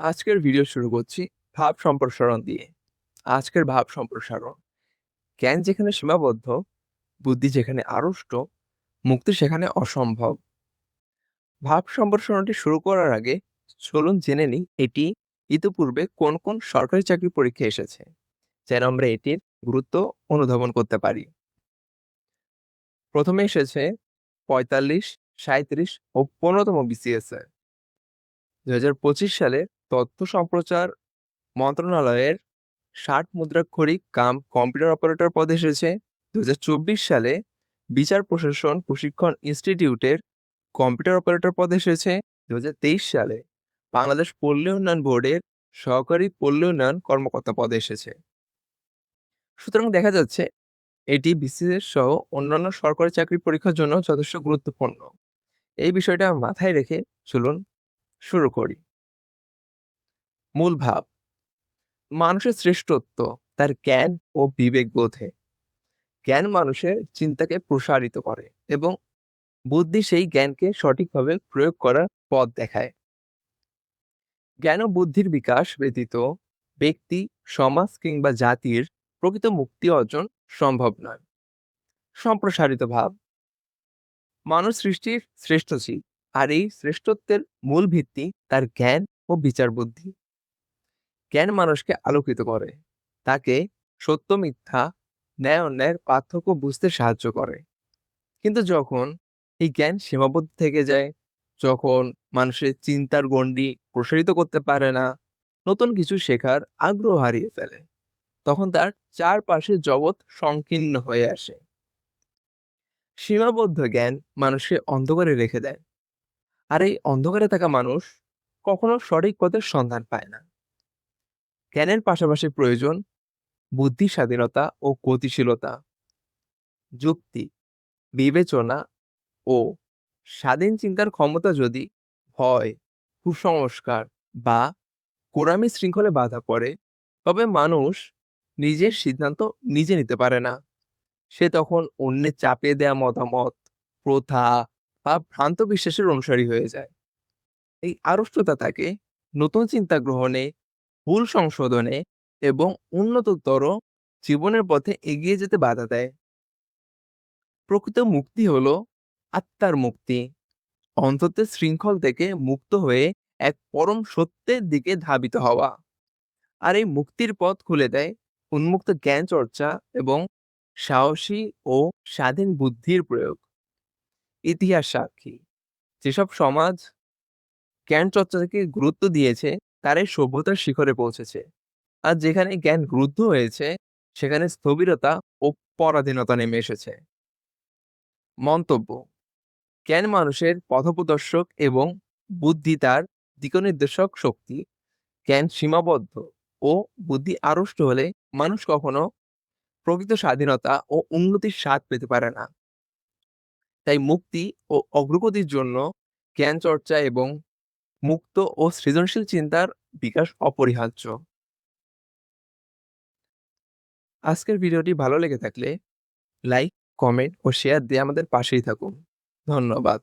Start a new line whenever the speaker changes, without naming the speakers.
আজকের ভিডিও শুরু করছি ভাব সম্প্রসারণ দিয়ে। আজকের ভাব সম্প্রসারণ। জ্ঞান যেখানে সীমাবদ্ধ, বুদ্ধি যেখানে আড়ষ্ট, মুক্তি সেখানে অসম্ভব। ভাব সম্প্রসারণটি শুরু করার আগে চলুন জেনে নিই এটি ইতিপূর্বে কোন কোন সরকারি চাকরির পরীক্ষা এসেছে, যেন আমরা এটির গুরুত্ব অনুধাবন করতে পারি। প্রথমে এসেছে ৪৫, ৩৭ ও ১৫তম বিসিএস এ। ২০২৫ সালে তথ্য সম্প্রচার মন্ত্রণালয়ের ৬০ মুদ্রাক্ষরিক কাম কম্পিউটার অপারেটর পদে এসেছে। ২০২৪ সালে বিচার প্রশাসন প্রশিক্ষণ ইনস্টিটিউটের কম্পিউটার অপারেটর পদে এসেছে। ২০২৩ সালে বাংলাদেশ পল্লী উন্নয়ন বোর্ডের সহকারী পল্লী উন্নয়ন কর্মকর্তা পদে এসেছে। সুতরাং দেখা যাচ্ছে এটি বিসিএস সহ অন্যান্য সরকারি চাকরি পরীক্ষার জন্য যথেষ্ট গুরুত্বপূর্ণ। এই বিষয়টা মাথায় রেখে চলুন শুরু করি। মূল ভাব: মানুষের শ্রেষ্ঠত্ব তার জ্ঞান ও বিবেক বোধে। জ্ঞান মানুষের চিন্তাকে প্রসারিত করে এবং বুদ্ধি সেই জ্ঞানকে সঠিকভাবে প্রয়োগ করার পথ দেখায়। জ্ঞান ও বুদ্ধির বিকাশ ব্যতীত ব্যক্তি, সমাজ কিংবা জাতির প্রকৃত মুক্তি অর্জন সম্ভব নয়। সম্প্রসারিত ভাব: মানুষ সৃষ্টির শ্রেষ্ঠ জীব, আর এই শ্রেষ্ঠত্বের মূল ভিত্তি তার জ্ঞান ও বিচার বুদ্ধি। জ্ঞান মানুষকে আলোকিত করে, তাকে সত্য মিথ্যা, ন্যায় অন্যায়ের পার্থক্য বুঝতে সাহায্য করে। কিন্তু যখন এই জ্ঞান সীমাবদ্ধ থেকে যায়, যখন মানুষের চিন্তার গণ্ডি প্রসারিত করতে পারে না, নতুন কিছু শেখার আগ্রহ হারিয়ে ফেলে, তখন তার চারপাশের জগৎ সংকীর্ণ হয়ে আসে। সীমাবদ্ধ জ্ঞান মানুষকে অন্ধকারে রেখে দেয়, আর এই অন্ধকারে থাকা মানুষ কখনো সঠিক পথের সন্ধান পায় না। জ্ঞানের পাশাপাশি প্রয়োজন বুদ্ধি স্বাধীনতা ও গতিশীলতা। যুক্তি, বিবেচনা ও স্বাধীন চিন্তার ক্ষমতা যদি ভয়, কুসংস্কার বা গোঁড়ামি শৃঙ্খলে বাধা পড়ে, তবে মানুষ নিজের সিদ্ধান্ত নিজে নিতে পারে না। সে তখন অন্যের চাপিয়ে দেয়া মতামত, প্রথা বা ভ্রান্ত বিশ্বাসের অনুসারী হয়ে যায়। এই আড়ষ্টতা তাকে নতুন চিন্তা গ্রহণে, ভুল সংশোধনে এবং উন্নততর জীবনের পথে এগিয়ে যেতে বাধা দেয়। প্রকৃত মুক্তি হলো আত্মার মুক্তি, অন্তত শৃঙ্খল থেকে মুক্ত হয়ে এক পরম সত্যের দিকে ধাবিত হওয়া। আর এই মুক্তির পথ খুলে দেয় উন্মুক্ত জ্ঞান চর্চা এবং সাহসী ও স্বাধীন বুদ্ধির প্রয়োগ। ইতিহাস সাক্ষী, যেসব সমাজ জ্ঞান চর্চাকে গুরুত্ব দিয়েছে তারাই সভ্যতার শিখরে পৌঁছেছে। আর যেখানে জ্ঞান রুদ্ধ হয়েছে, সেখানে স্থবিরতা ও পরাধীনতা নেমে এসেছে। মন্তব্য: জ্ঞান মানুষের পথপ্রদর্শক এবং বুদ্ধি তার দিকনির্দেশক শক্তি। জ্ঞান সীমাবদ্ধ ও বুদ্ধি আড়ষ্ট হলে মানুষ কখনো প্রকৃত স্বাধীনতা ও উন্নতির স্বাদ পেতে পারে না। তাই মুক্তি ও অগ্রগতির জন্য জ্ঞান চর্চা এবং মুক্ত ও সৃজনশীল চিন্তার বিকাশ অপরিহার্য। আজকের ভিডিওটি ভালো লেগে থাকলে লাইক, কমেন্ট ও শেয়ার দিয়ে আমাদের পাশেই থাকুন। ধন্যবাদ।